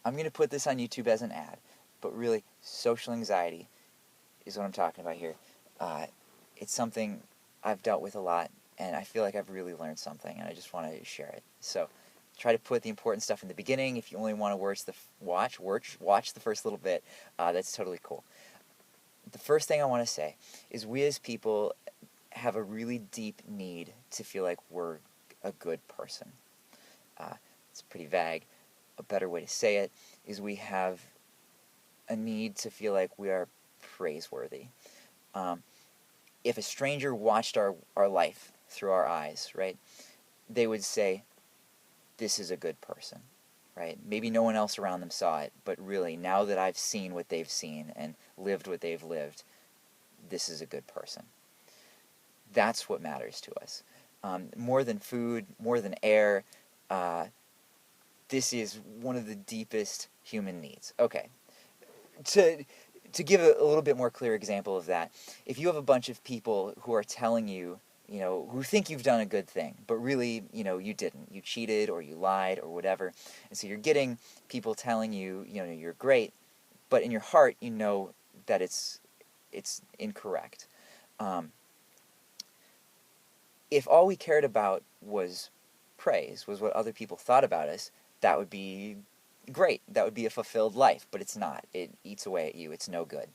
I'm going to put this on YouTube as an ad, but really, social anxiety is what I'm talking about here. It's something I've dealt with a lot, and I feel like I've really learned something, and I just want to share it. So, try to put the important stuff in the beginning. If you only want to watch the first little bit. That's totally cool. The first thing I want to say is we as people have a really deep need to feel like we're a good person. It's pretty vague. A better way to say it is we have a need to feel like we are praiseworthy. If a stranger watched our life through our eyes, right, they would say, this is a good person, right? Maybe no one else around them saw it, but really, now that I've seen what they've seen and lived what they've lived, this is a good person. That's what matters to us. More than food, more than air, this is one of the deepest human needs. Okay, to give a little bit more clear example of that, if you have a bunch of people who are telling you, who think you've done a good thing, but really, you didn't. You cheated or you lied or whatever. And so you're getting people telling you, you're great, but in your heart, you know that it's incorrect. If all we cared about was praise, was what other people thought about us, that would be great. That would be a fulfilled life, but it's not. It eats away at you. It's no good.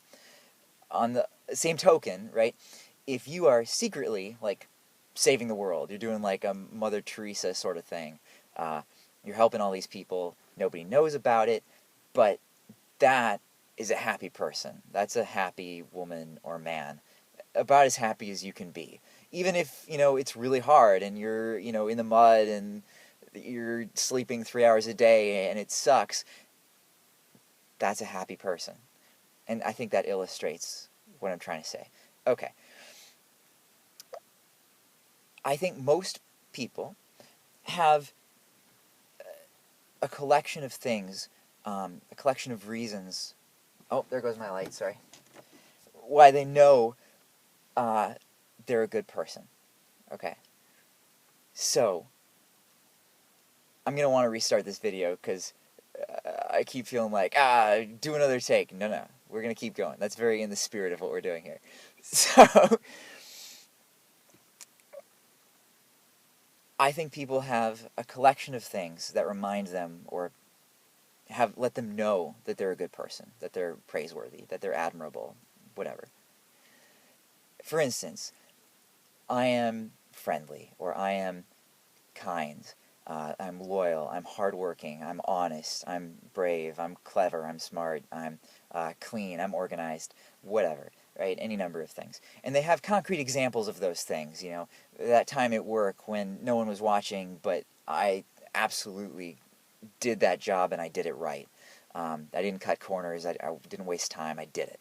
On the same token, right, if you are secretly, like, saving the world, you're doing like a Mother Teresa sort of thing, you're helping all these people, nobody knows about it, but that is a happy person. That's a happy woman or man, about as happy as you can be. Even if, it's really hard and you're, in the mud and you're sleeping 3 hours a day and it sucks, that's a happy person. And I think that illustrates what I'm trying to say. Okay. I think most people have a collection of things, a collection of reasons. Oh, there goes my light, sorry. Why they know they're a good person. Okay. So, I'm going to want to restart this video because I keep feeling like, do another take. No, we're going to keep going. That's very in the spirit of what we're doing here. So, I think people have a collection of things that remind them or let them know that they're a good person, that they're praiseworthy, that they're admirable, whatever. For instance, I am friendly, or I am kind, I'm loyal, I'm hardworking, I'm honest, I'm brave, I'm clever, I'm smart, I'm clean, I'm organized, whatever, right? Any number of things. And they have concrete examples of those things, that time at work when no one was watching, but I absolutely did that job and I did it right. I didn't cut corners, I didn't waste time, I did it.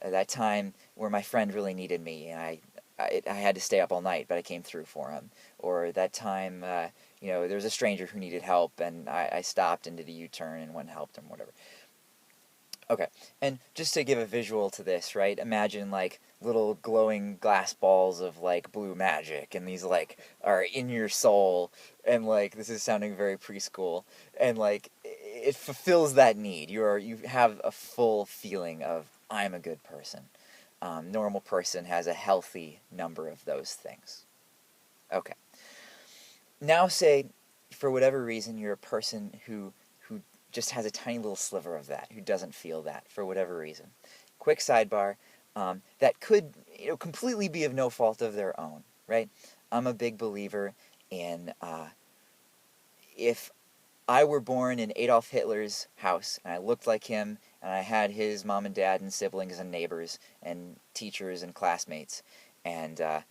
That time where my friend really needed me and I had to stay up all night, but I came through for him. Or that time, there was a stranger who needed help, and I stopped and did a U-turn and went and helped him, whatever. Okay, and just to give a visual to this, right, imagine, like, little glowing glass balls of, like, blue magic, and these, like, are in your soul, and, like, this is sounding very preschool, and, like, it fulfills that need. You have a full feeling of, I'm a good person. Normal person has a healthy number of those things. Okay. Now say, for whatever reason, you're a person who just has a tiny little sliver of that, who doesn't feel that, for whatever reason. Quick sidebar, that could completely be of no fault of their own, right? I'm a big believer in, if I were born in Adolf Hitler's house, and I looked like him, and I had his mom and dad and siblings and neighbors and teachers and classmates, and it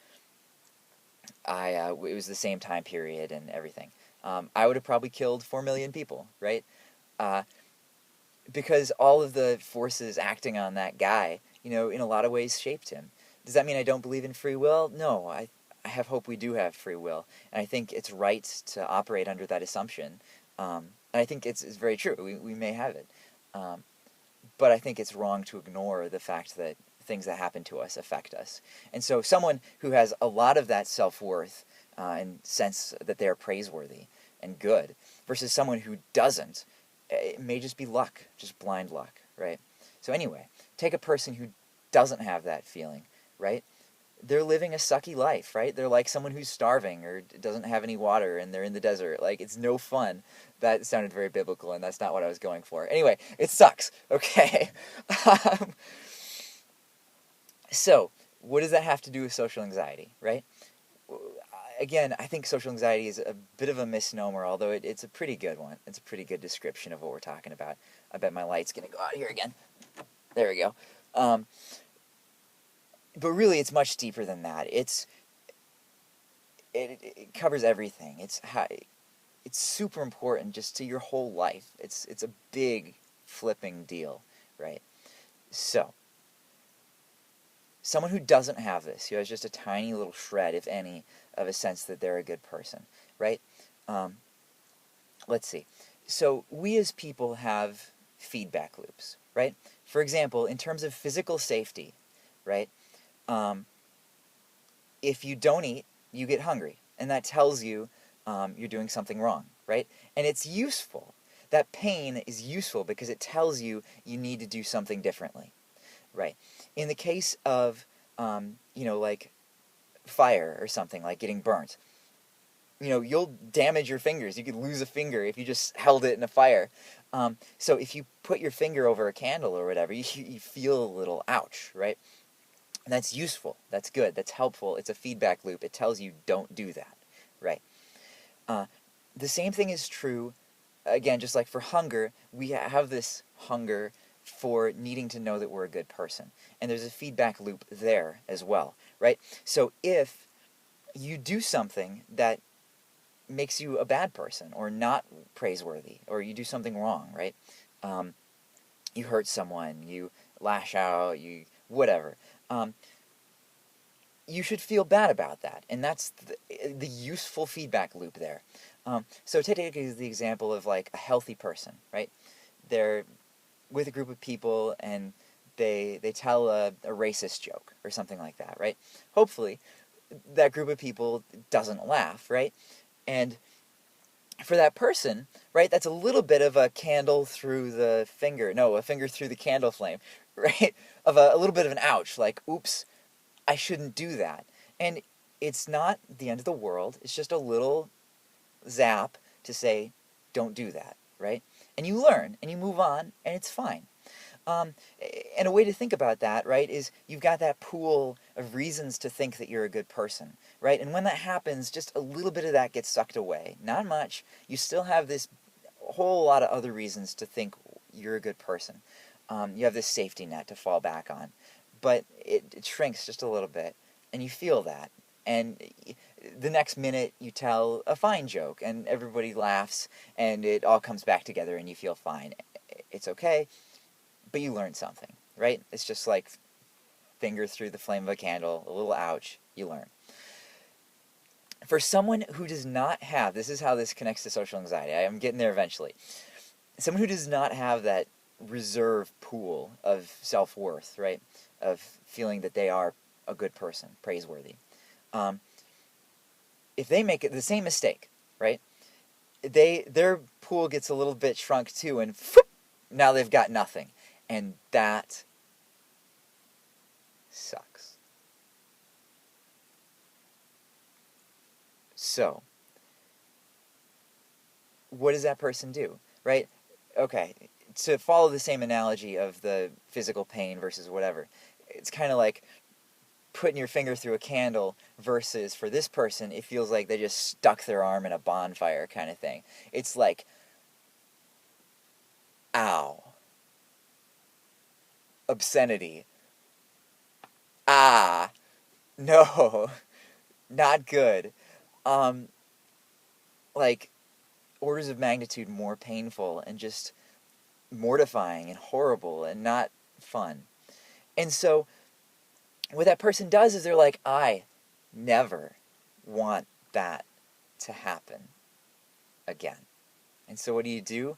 was the same time period and everything. I would have probably killed 4 million people, right? Because all of the forces acting on that guy, in a lot of ways shaped him. Does that mean I don't believe in free will? No, I have hope we do have free will, and I think it's right to operate under that assumption. And I think it's very true. We may have it. But I think it's wrong to ignore the fact that things that happen to us affect us. And so someone who has a lot of that self-worth and sense that they are praiseworthy and good versus someone who doesn't, It may just be luck, just blind luck, right? So anyway, take a person who doesn't have that feeling, right? They're living a sucky life, right? They're like someone who's starving or doesn't have any water and they're in the desert. Like, it's no fun. That sounded very biblical, and that's not what I was going for. Anyway, it sucks, okay? um, so, what does that have to do with social anxiety, right? Again, I think social anxiety is a bit of a misnomer, although it's a pretty good one. It's a pretty good description of what we're talking about. I bet my light's going to go out here again. There we go. But really, it's much deeper than that. It covers everything. It's super important just to your whole life. It's a big flipping deal, right? So, someone who doesn't have this, who has just a tiny little shred, if any, of a sense that they're a good person, right? Let's see. So, we as people have feedback loops, right? For example, in terms of physical safety, right? If you don't eat, you get hungry, and that tells you you're doing something wrong, right? And it's useful. That pain is useful because it tells you you need to do something differently, right? In the case of, like fire or something, like getting burnt, you'll damage your fingers. You could lose a finger if you just held it in a fire. So if you put your finger over a candle or whatever, you feel a little ouch, right? And that's useful. That's good. That's helpful. It's a feedback loop. It tells you don't do that, right? The same thing is true, again, just like for hunger. We have this hunger for needing to know that we're a good person. And there's a feedback loop there as well, right? So if you do something that makes you a bad person or not praiseworthy, or you do something wrong, right? You hurt someone, you lash out, you whatever. You should feel bad about that, and that's the useful feedback loop there. So take the example of like a healthy person, right? They're with a group of people and they tell a racist joke or something like that, right? Hopefully, that group of people doesn't laugh, right? And for that person, right, that's a little bit of a candle through the finger. No, a finger through the candle flame, right? Of a little bit of an ouch, like, oops, I shouldn't do that. And it's not the end of the world. It's just a little zap to say, don't do that, right? And you learn, and you move on, and it's fine. And a way to think about that, right, is you've got that pool of reasons to think that you're a good person, right? And when that happens, just a little bit of that gets sucked away. Not much. You still have this whole lot of other reasons to think you're a good person. You have this safety net to fall back on. But it shrinks just a little bit, and you feel that. And the next minute, you tell a fine joke, and everybody laughs, and it all comes back together, and you feel fine. It's okay, but you learned something, right? It's just like finger through the flame of a candle, a little ouch, you learn. For someone who does not have, this is how this connects to social anxiety. I'm getting there eventually. Someone who does not have that reserve pool of self-worth, right? Of feeling that they are a good person, praiseworthy. If they make it the same mistake, right? Their pool gets a little bit shrunk too, and now they've got nothing. And that sucks. So, what does that person do, right? Okay, to follow the same analogy of the physical pain versus whatever, it's kind of like putting your finger through a candle versus for this person, it feels like they just stuck their arm in a bonfire kind of thing. It's like, ow. Obscenity. Ah. No. Not good. Like, orders of magnitude more painful and just mortifying and horrible and not fun. And so what that person does is they're like, I never want that to happen again. And so what do?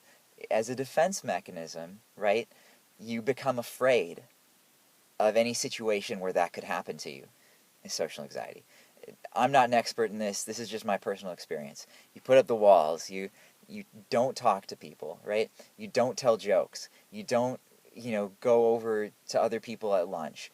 As a defense mechanism, right, you become afraid of any situation where that could happen to you. Is social anxiety. I'm not an expert in this. This is just my personal experience. You put up the walls. You You don't talk to people, right? You don't tell jokes. You don't, go over to other people at lunch.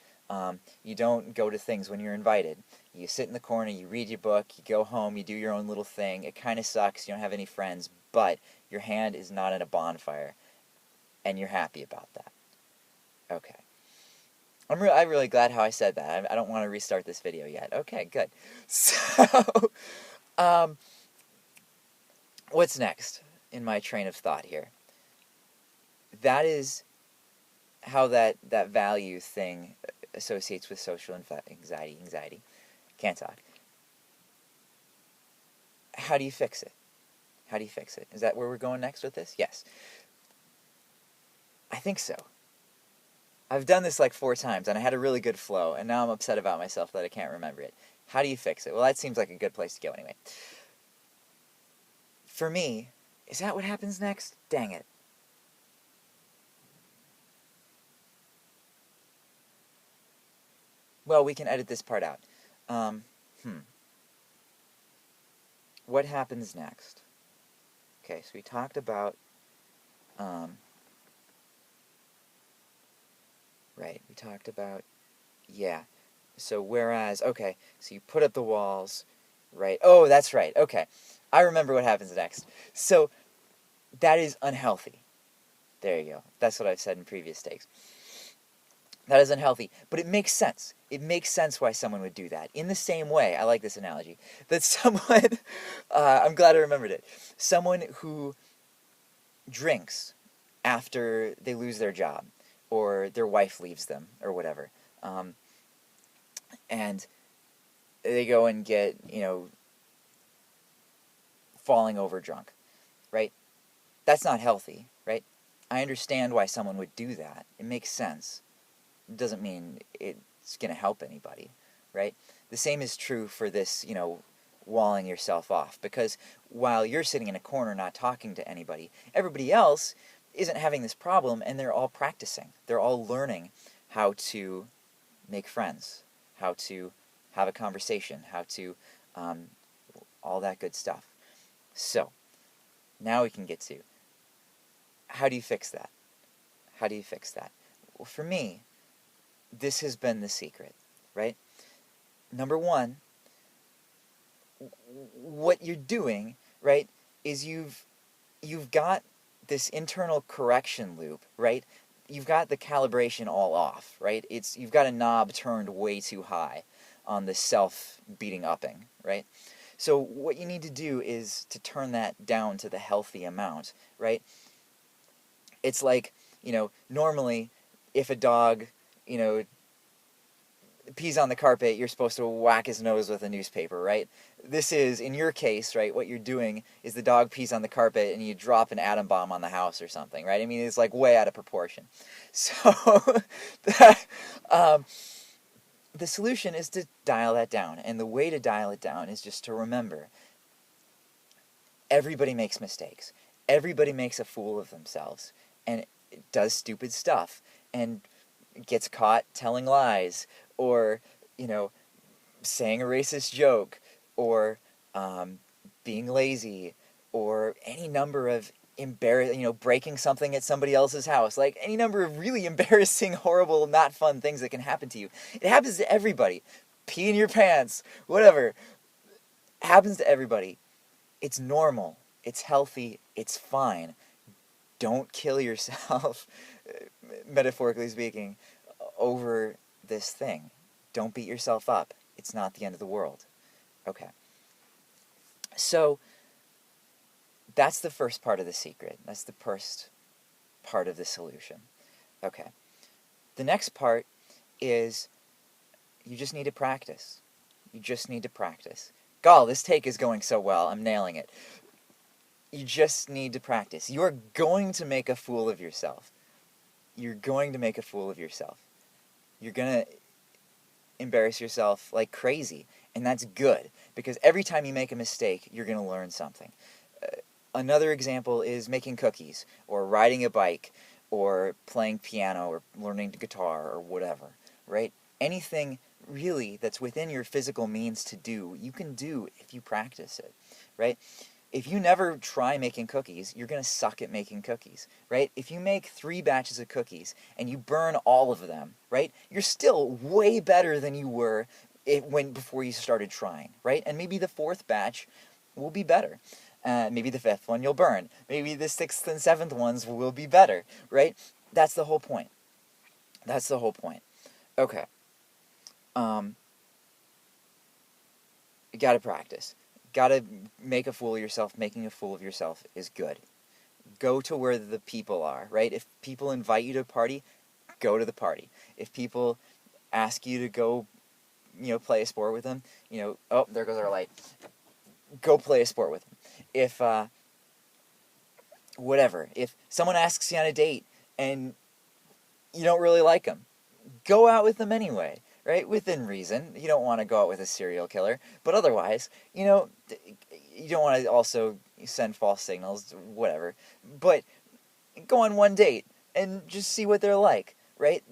You don't go to things when you're invited. You sit in the corner, you read your book, you go home, you do your own little thing. It kind of sucks, you don't have any friends, but your hand is not in a bonfire, and you're happy about that. Okay. I'm really glad how I said that. I don't want to restart this video yet. Okay, good. So, um, what's next in my train of thought here? That is how that value thing associates with social anxiety. Can't talk. How do you fix it? How do you fix it? Is that where we're going next with this? Yes. I think so. I've done this like 4 times, and I had a really good flow, and now I'm upset about myself that I can't remember it. How do you fix it? Well, that seems like a good place to go anyway. For me, is that what happens next? Dang it. Well, we can edit this part out. What happens next? Okay, so we talked about, right, we talked about, yeah. So whereas, okay, so you put up the walls, right? Oh, that's right, okay. I remember what happens next. So that is unhealthy. There you go. That's what I've said in previous takes. That is unhealthy, but it makes sense. It makes sense why someone would do that. In the same way, I like this analogy, that someone, I'm glad I remembered it, someone who drinks after they lose their job, or their wife leaves them, or whatever, and they go and get, falling over drunk, right? That's not healthy, right? I understand why someone would do that. It makes sense. It doesn't mean it's going to help anybody, right? The same is true for this, walling yourself off. Because while you're sitting in a corner not talking to anybody, everybody else isn't having this problem, and they're all practicing. They're all learning how to make friends, how to have a conversation, how to all that good stuff. So, now we can get to, how do you fix that? How do you fix that? Well, for me, this has been the secret, right? Number one, what you're doing, right, is you've got this internal correction loop, right? You've got the calibration all off, right? You've got a knob turned way too high on the self-beating upping, right? So what you need to do is to turn that down to the healthy amount, right? It's like, normally if a dog, pees on the carpet, you're supposed to whack his nose with a newspaper, right? This is, in your case, right, what you're doing is the dog pees on the carpet and you drop an atom bomb on the house or something, right? I mean, it's like way out of proportion. So, the solution is to dial that down. And the way to dial it down is just to remember, everybody makes mistakes. Everybody makes a fool of themselves and does stupid stuff and gets caught telling lies, or, saying a racist joke, or being lazy, or any number of breaking something at somebody else's house, like any number of really embarrassing, horrible, not fun things that can happen to you. It happens to everybody. Pee in your pants, whatever. It happens to everybody. It's normal. It's healthy. It's fine. Don't kill yourself, metaphorically speaking, over this thing. Don't beat yourself up. It's not the end of the world. Okay. So, that's the first part of the secret. That's the first part of the solution. Okay. The next part is you just need to practice. You just need to practice. Gall, this take is going so well. I'm nailing it. You just need to practice. You are going to make a fool of yourself. You're going to make a fool of yourself. You're going to embarrass yourself like crazy. And that's good, because every time you make a mistake, you're going to learn something. Another example is making cookies, or riding a bike, or playing piano, or learning guitar, or whatever, right? Anything really that's within your physical means to do, you can do if you practice it, right? if you never try making cookies, you're going to suck at making cookies, right? If you make 3 batches of cookies and you burn all of them, right? You're still way better than you were before you started trying, right? And maybe the 4th batch will be better. Maybe the 5th one you'll burn. Maybe the 6th and 7th ones will be better, right? That's the whole point. That's the whole point. Okay. You gotta practice. Gotta make a fool of yourself. Making a fool of yourself is good. Go to where the people are, right? If people invite you to a party, go to the party. If people ask you to go, play a sport with them, oh, there goes our light. Go play a sport with them. If, whatever. If someone asks you on a date and you don't really like them, go out with them anyway, right? Within reason. You don't want to go out with a serial killer, but otherwise, you don't want to also send false signals, whatever. But go on one date and just see what they're like, right?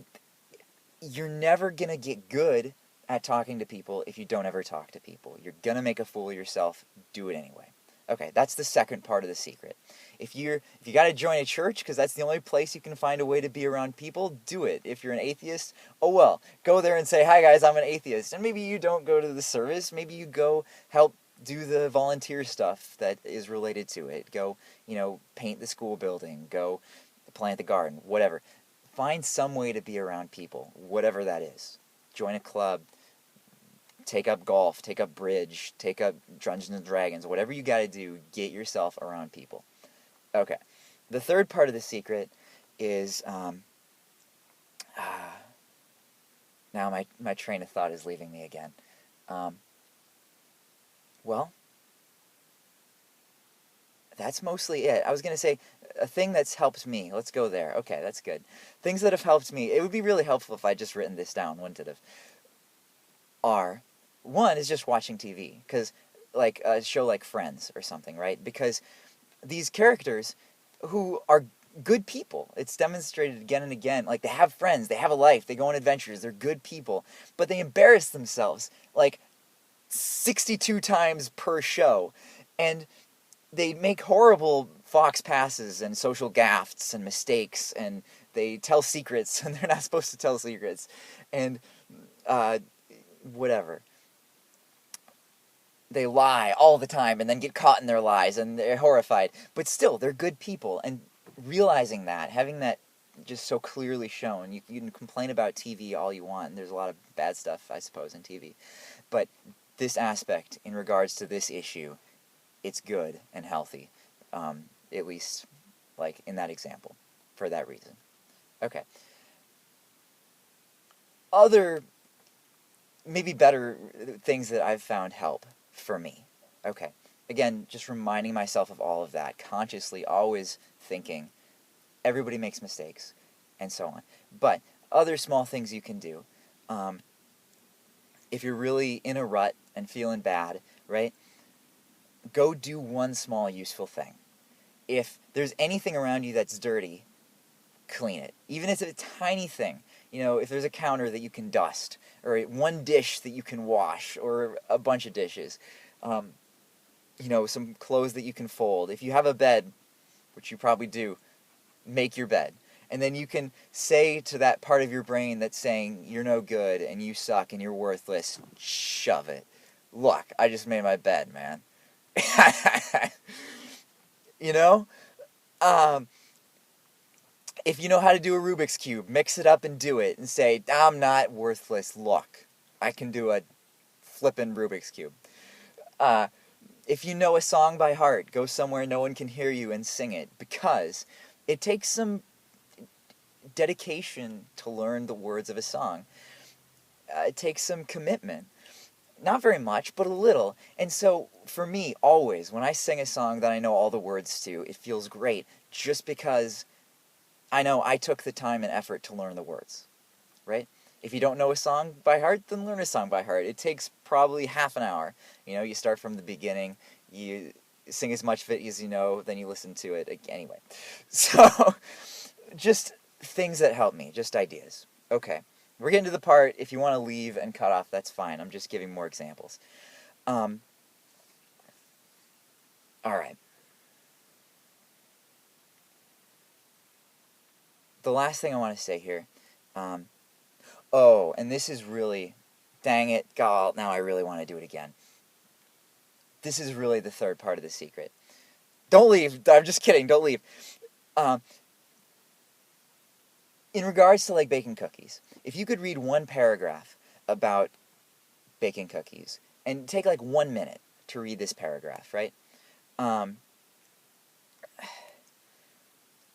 You're never going to get good at talking to people if you don't ever talk to people. You're going to make a fool of yourself. Do it anyway. Okay, that's the second part of the secret. If you got to join a church because that's the only place you can find a way to be around people, do it. If you're an atheist, oh well, go there and say, "Hi guys, I'm an atheist." And maybe you don't go to the service, maybe you go help do the volunteer stuff that is related to it. Go, paint the school building, go plant the garden, whatever. Find some way to be around people, whatever that is. Join a club, take up golf, take up bridge, take up Dungeons and Dragons, whatever you got to do, get yourself around people. Okay. The third part of the secret is, now my train of thought is leaving me again. Well, that's mostly it. I was going to say, a thing that's helped me. Let's go there. Okay, that's good. Things that have helped me. It would be really helpful if I just written this down, wouldn't it have? One is just watching TV, because like a show like Friends or something, right? Because these characters who are good people, it's demonstrated again and again, like they have friends, they have a life, they go on adventures, they're good people, but they embarrass themselves like 62 times per show, and they make horrible fox passes and social gaffes and mistakes, and they tell secrets and they're not supposed to tell secrets, and whatever. They lie all the time and then get caught in their lies and they're horrified. But still, they're good people. And realizing that, having that just so clearly shown, you can complain about TV all you want. And there's a lot of bad stuff, I suppose, in TV. But this aspect, in regards to this issue, it's good and healthy. At least, like, in that example, for that reason. Okay. Other, maybe better things that I've found help for me. Okay. Again, just reminding myself of all of that, consciously always thinking everybody makes mistakes, and so on. But other small things you can do. If you're really in a rut and feeling bad, right, go do one small useful thing. If there's anything around you that's dirty, clean it. Even if it's a tiny thing. If there's a counter that you can dust, or one dish that you can wash, or a bunch of dishes, some clothes that you can fold. If you have a bed, which you probably do, make your bed. And then you can say to that part of your brain that's saying you're no good and you suck and you're worthless, shove it. Look, I just made my bed, man. If you know how to do a Rubik's Cube, mix it up and do it and say, I'm not worthless, look, I can do a flippin' Rubik's Cube. If you know a song by heart, go somewhere no one can hear you and sing it, because it takes some dedication to learn the words of a song. It takes some commitment. Not very much, but a little. And so, for me, always, when I sing a song that I know all the words to, it feels great, just because I know I took the time and effort to learn the words, right? If you don't know a song by heart, then learn a song by heart. It takes probably half an hour. You start from the beginning, you sing as much of it as you know, then you listen to it anyway. So, just things that help me, just ideas. Okay, we're getting to the part, if you want to leave and cut off, that's fine. I'm just giving more examples. All right. The last thing I want to say here. Um, oh, and this is really, dang it, God, now I really want to do it again. This is really the third part of the secret. Don't leave. I'm just kidding. Don't leave. Um, in regards to like baking cookies, if you could read one paragraph about baking cookies and take like 1 minute to read this paragraph, right? Um,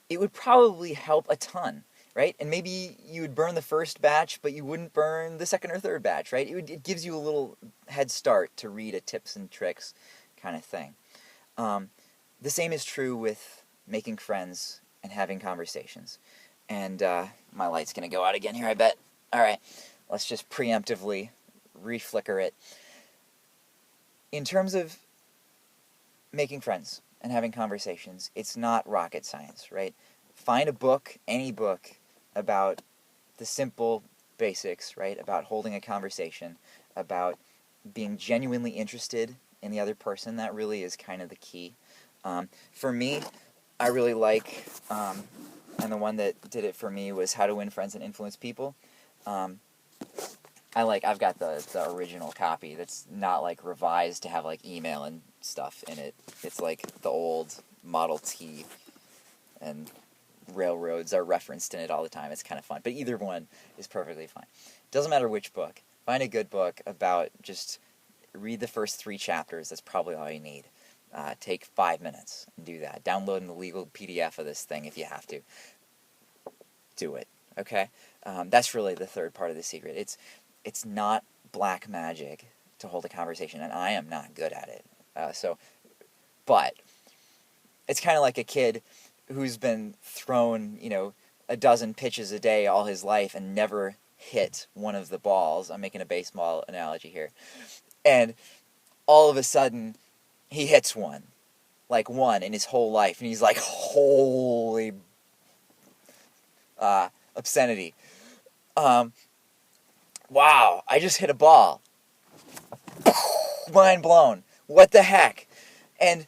it would probably help a ton, right? And maybe you would burn the first batch, but you wouldn't burn the second or third batch, right? It gives you a little head start to read a tips and tricks kind of thing. The same is true with making friends and having conversations. And my light's going to go out again here, I bet. All right, let's just preemptively reflicker it. In terms of making friends and having conversations, it's not rocket science, right? Find a book, any book, about the simple basics, right? About holding a conversation, about being genuinely interested in the other person. That really is kind of the key. For me, I really like, and the one that did it for me was How to Win Friends and Influence People. I've got the original copy that's not like revised to have like email and stuff in it. It's like the old Model T, and railroads are referenced in it all the time. It's kind of fun, but either one is perfectly fine. Doesn't matter which book. Find a good book about, just read the first 3 chapters. That's probably all you need. Take 5 minutes and do that. Download an illegal PDF of this thing if you have to. Do it, okay? That's really the third part of the secret. It's not black magic to hold a conversation, and I am not good at it. But it's kind of like a kid who's been thrown, a dozen pitches a day all his life and never hit one of the balls. I'm making a baseball analogy here. And all of a sudden, he hits one. Like one in his whole life. And he's like, holy obscenity. Wow, I just hit a ball. Mind blown. What the heck? And,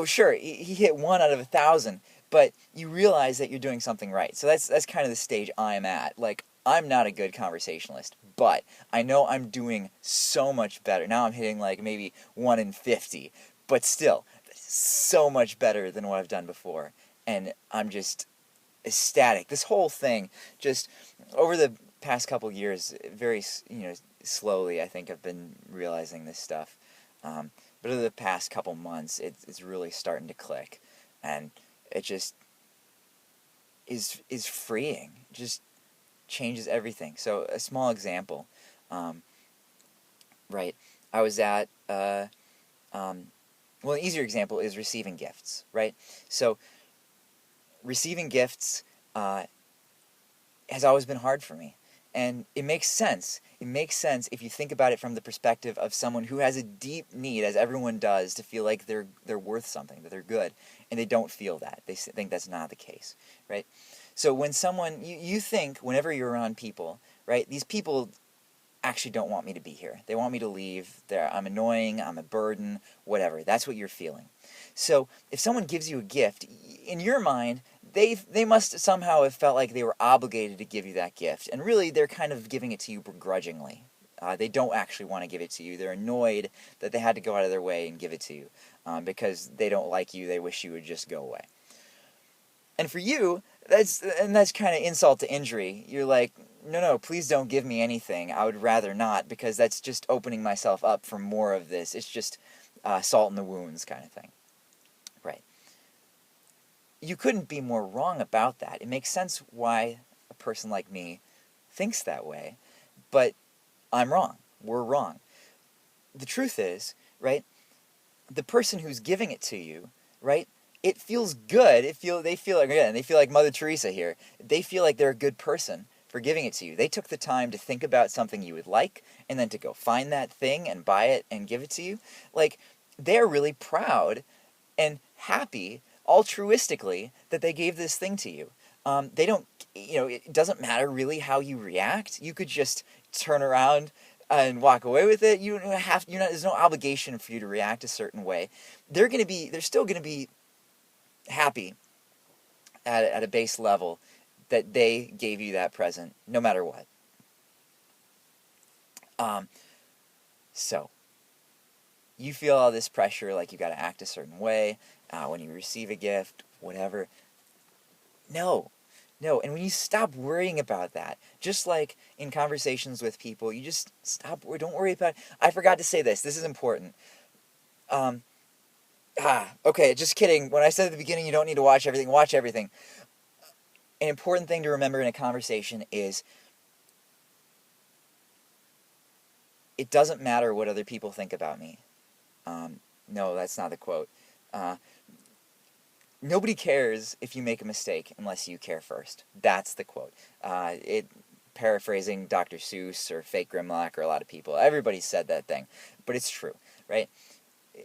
sure, he hit 1 out of 1,000, but you realize that you're doing something right. So that's kind of the stage I'm at. Like, I'm not a good conversationalist, but I know I'm doing so much better. Now I'm hitting like maybe 1 in 50, but still, so much better than what I've done before. And I'm just ecstatic. This whole thing, just over the past couple years, very, slowly, I think I've been realizing this stuff. But over the past couple months, it's really starting to click, and it just is freeing. It just changes everything. So a small example, right? I was at an easier example is receiving gifts, right? So receiving gifts has always been hard for me. And it makes sense. It makes sense if you think about it from the perspective of someone who has a deep need, as everyone does, to feel like they're worth something, that they're good, and they don't feel that. They think that's not the case, right? So when someone, you think, whenever you're around people, right, these people actually don't want me to be here. They want me to leave. I'm annoying, I'm a burden, whatever. That's what you're feeling. So if someone gives you a gift, in your mind, they must somehow have felt like they were obligated to give you that gift. And really, they're kind of giving it to you begrudgingly. They don't actually want to give it to you. They're annoyed that they had to go out of their way and give it to you because they don't like you. They wish you would just go away. And for you, that's kind of insult to injury. You're like, no, please don't give me anything. I would rather not, because that's just opening myself up for more of this. It's just salt in the wounds kind of thing. Right. You couldn't be more wrong about that. It makes sense why a person like me thinks that way, but I'm wrong. We're wrong. The truth is, right, the person who's giving it to you, right, it feels good. They feel like Mother Teresa here. They feel like they're a good person for giving it to you. They took the time to think about something you would like, and then to go find that thing and buy it and give it to you. Like, they're really proud and happy, altruistically, that they gave this thing to you. They don't, it doesn't matter really how you react. You could just turn around and walk away with it. There's no obligation for you to react a certain way. They're still gonna be happy at a base level that they gave you that present, no matter what. So you feel all this pressure, like you got to act a certain way when you receive a gift, whatever. No. And when you stop worrying about that, just like in conversations with people, you just don't worry about it. I forgot to say this. This is important. Okay, just kidding. When I said at the beginning you don't need to watch everything. An important thing to remember in a conversation is it doesn't matter what other people think about me. No, that's not the quote. Nobody cares if you make a mistake unless you care first. That's the quote. Paraphrasing Dr. Seuss or Fake Grimlock or a lot of people. Everybody said that thing, but it's true, right?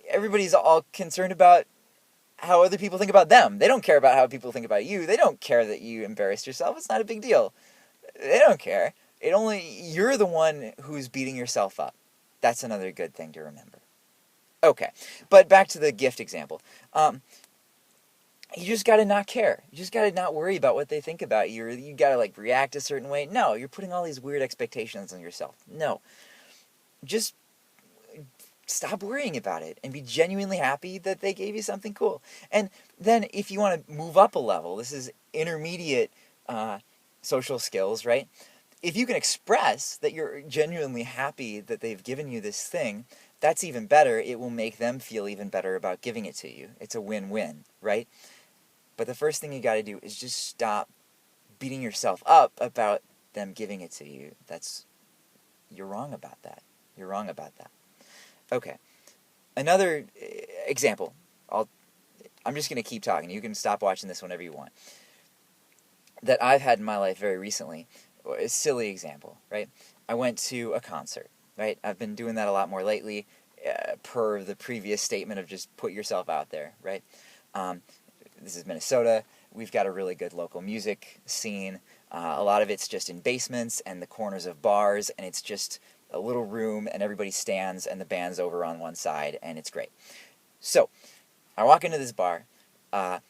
Everybody's all concerned about how other people think about them. They don't care about how people think about you. They don't care that you embarrassed yourself. It's not a big deal. They don't care. You're the one who's beating yourself up. That's another good thing to remember. Okay, but back to the gift example. You just got to not care. You just got to not worry about what they think about you, or you got to react a certain way. No, you're putting all these weird expectations on yourself. No. Just stop worrying about it and be genuinely happy that they gave you something cool. And then if you want to move up a level, this is intermediate social skills, right? If you can express that you're genuinely happy that they've given you this thing, that's even better. It will make them feel even better about giving it to you. It's a win-win, right? But the first thing you got to do is just stop beating yourself up about them giving it to you. You're wrong about that. You're wrong about that. Okay. Another example. I'm just going to keep talking. You can stop watching this whenever you want. That I've had in my life very recently. A silly example, right? I went to a concert, right? I've been doing that a lot more lately, per the previous statement of just put yourself out there, right? This is Minnesota. We've got a really good local music scene. A lot of it's just in basements and the corners of bars, and it's just a little room, and everybody stands, and the band's over on one side, and it's great. So, I walk into this bar. I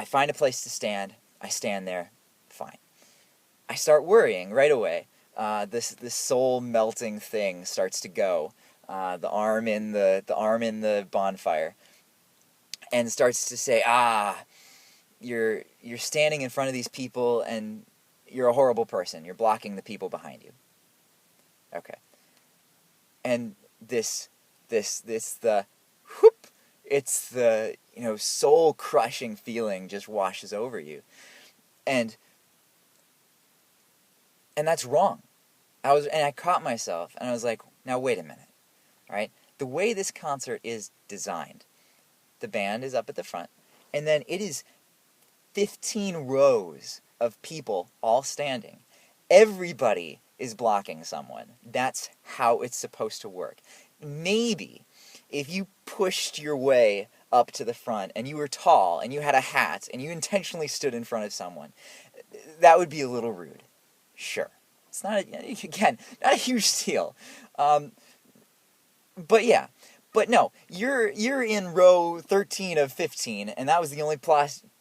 find a place to stand. I stand there. Fine. I start worrying right away. This soul melting thing starts to go. The arm in the bonfire, and starts to say, you're standing in front of these people, and you're a horrible person. You're blocking the people behind you. Okay. And the whoop, it's the soul crushing feeling just washes over you, and that's wrong. I caught myself, and I was like, now wait a minute, all right? The way this concert is designed, the band is up at the front, and then it is 15 rows of people all standing. Everybody is blocking someone. That's how it's supposed to work. Maybe if you pushed your way up to the front, and you were tall, and you had a hat, and you intentionally stood in front of someone, that would be a little rude. Sure. It's not, not a huge deal. But yeah. But no, you're in row 13 of 15, and that was the only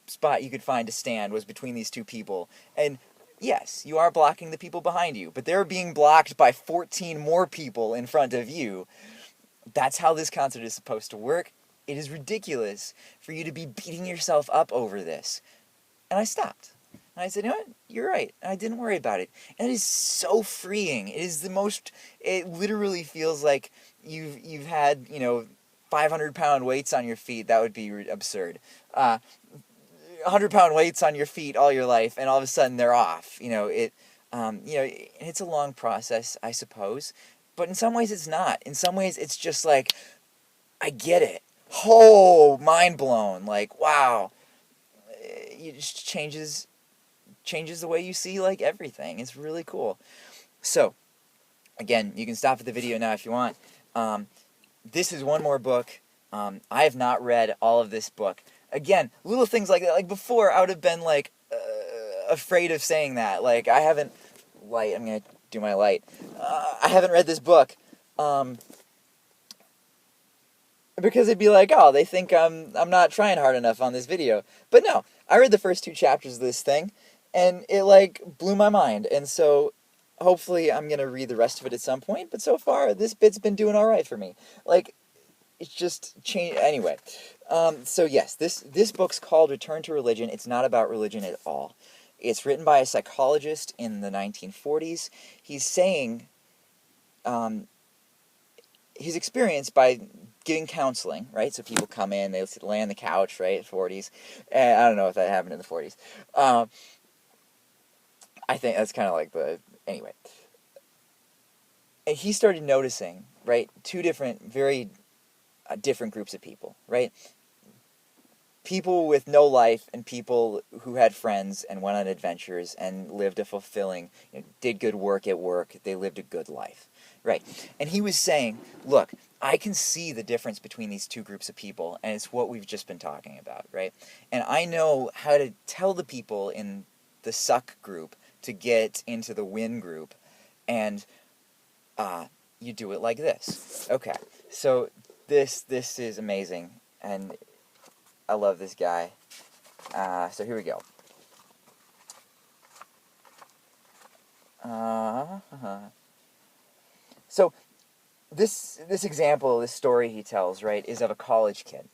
spot you could find to stand was between these two people. And yes, you are blocking the people behind you, but they're being blocked by 14 more people in front of you. That's how this concert is supposed to work. It is ridiculous for you to be beating yourself up over this. And I stopped. And I said, you know what? You're right. And I didn't worry about it. And it is so freeing. It literally feels like you've had, 500-pound weights on your feet. That would be absurd. 100-pound weights on your feet all your life, and all of a sudden they're off. It's a long process, I suppose. But in some ways it's not. In some ways it's just like, I get it. Oh, mind blown. Like, wow. It just changes the way you see everything. It's really cool. So, again, you can stop at the video now if you want. This is one more book. I have not read all of this book. Again, little things like that. Like before, I would have been afraid of saying that. I haven't. I'm gonna do my light. I haven't read this book. Because it'd be like, oh, they think I'm not trying hard enough on this video. But no, I read the first 2 chapters of this thing, and it, like, blew my mind. And so, hopefully I'm going to read the rest of it at some point, but so far, this bit's been doing alright for me. Like, it's just changed. Anyway, so yes, this book's called Return to Religion. It's not about religion at all. It's written by a psychologist in the 1940s. He's saying his experience by giving counseling, right? So people come in, they lay on the couch, right, 40s. And I don't know if that happened in the 40s. I think that's kind of like anyway. And he started noticing, right, 2 different, very different groups of people, right? People with no life and people who had friends and went on adventures and lived a fulfilling, did good work at work, they lived a good life, right? And he was saying, look, I can see the difference between these 2 groups of people, and it's what we've just been talking about, right? And I know how to tell the people in the suck group to get into the win group, and you do it like this. Okay, so this is amazing, and I love this guy. So here we go. So this example, this story he tells, right, is of a college kid.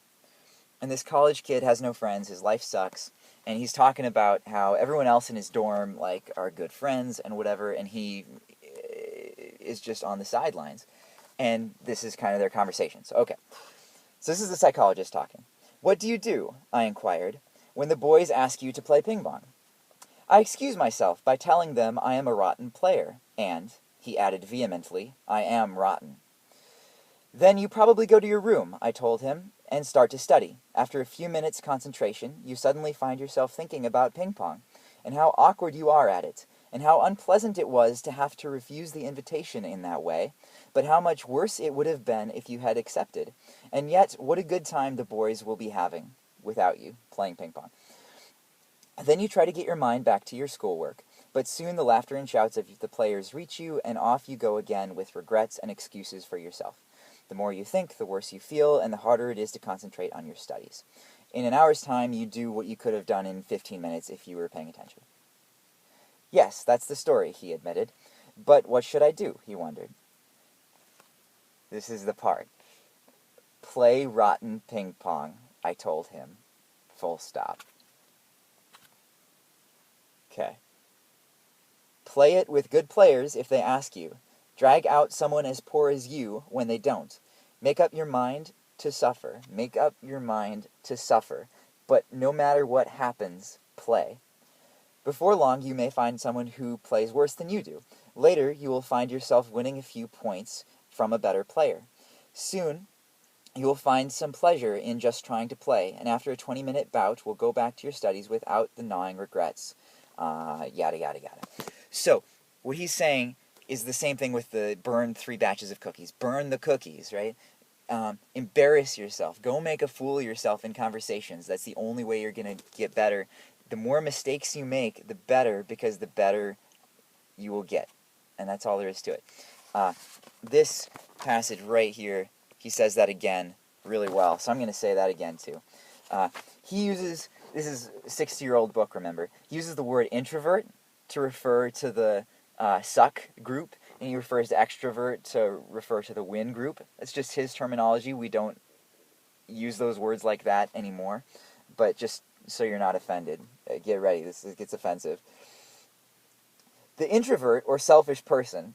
And this college kid has no friends, his life sucks, and he's talking about how everyone else in his dorm, like, are good friends and whatever, and he is just on the sidelines. And this is kind of their conversation. So, okay. So this is the psychologist talking. What do you do, I inquired, when the boys ask you to play ping pong? I excuse myself by telling them I am a rotten player, and, he added vehemently, I am rotten. Then you probably go to your room, I told him, and start to study. After a few minutes' concentration, you suddenly find yourself thinking about ping pong, and how awkward you are at it, and how unpleasant it was to have to refuse the invitation in that way, but how much worse it would have been if you had accepted. And yet, what a good time the boys will be having, without you, playing ping pong. Then you try to get your mind back to your schoolwork, but soon the laughter and shouts of the players reach you, and off you go again with regrets and excuses for yourself. The more you think, the worse you feel, and the harder it is to concentrate on your studies. In an hour's time, you do what you could have done in 15 minutes if you were paying attention. Yes, that's the story, he admitted. But what should I do, he wondered. This is the part. Play rotten ping pong, I told him. Full stop. Okay. Play it with good players if they ask you. Drag out someone as poor as you when they don't. Make up your mind to suffer. Make up your mind to suffer. But no matter what happens, play. Before long, you may find someone who plays worse than you do. Later, you will find yourself winning a few points from a better player. Soon, you will find some pleasure in just trying to play, and after a 20-minute bout, will go back to your studies without the gnawing regrets. Yada, yada, yada. So, what he's saying is the same thing with the burn 3 batches of cookies. Burn the cookies, right? Embarrass yourself. Go make a fool of yourself in conversations. That's the only way you're going to get better. The more mistakes you make, the better, because the better you will get. And that's all there is to it. This passage right here, he says that again really well. So I'm going to say that again too. He uses, this is a 60-year-old book, remember. He uses the word introvert to refer to the suck group, and he refers to extrovert to refer to the win group. It's just his terminology. We don't use those words like that anymore. But just so you're not offended, get ready. This gets offensive. The introvert, or selfish person,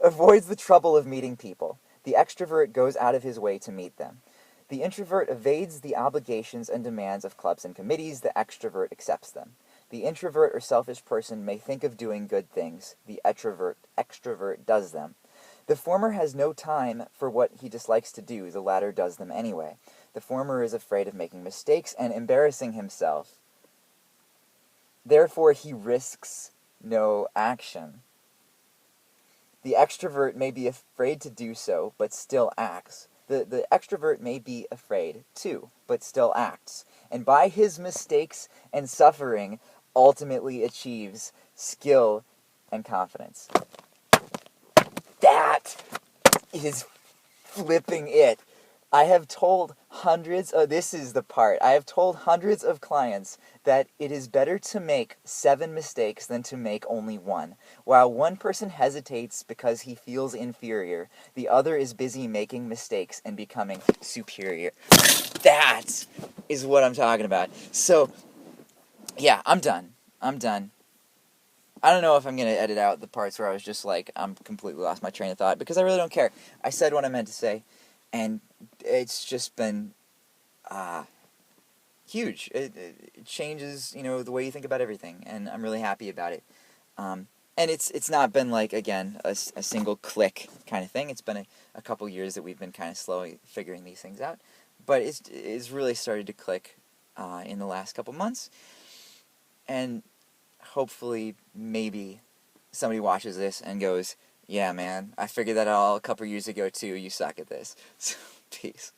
avoids the trouble of meeting people. The extrovert goes out of his way to meet them. The introvert evades the obligations and demands of clubs and committees. The extrovert accepts them. The introvert or selfish person may think of doing good things. The extrovert does them. The former has no time for what he dislikes to do. The latter does them anyway. The former is afraid of making mistakes and embarrassing himself. Therefore, he risks no action. The extrovert may be afraid to do so, but still acts. The extrovert may be afraid, too, but still acts. And by his mistakes and suffering, ultimately achieves skill and confidence. That is flipping it. I have told this is the part. I have told hundreds of clients that it is better to make 7 mistakes than to make only one. While one person hesitates because he feels inferior, the other is busy making mistakes and becoming superior. That is what I'm talking about. So, yeah, I'm done. I don't know if I'm going to edit out the parts where I was just like, I'm completely lost my train of thought, because I really don't care. I said what I meant to say, and it's just been huge. It changes, the way you think about everything, and I'm really happy about it. And it's not been like, again, a single click kind of thing. It's been a couple years that we've been kind of slowly figuring these things out, but it's really started to click in the last couple months, and hopefully, maybe somebody watches this and goes, yeah, man, I figured that out a couple years ago too. You suck at this. So, peace.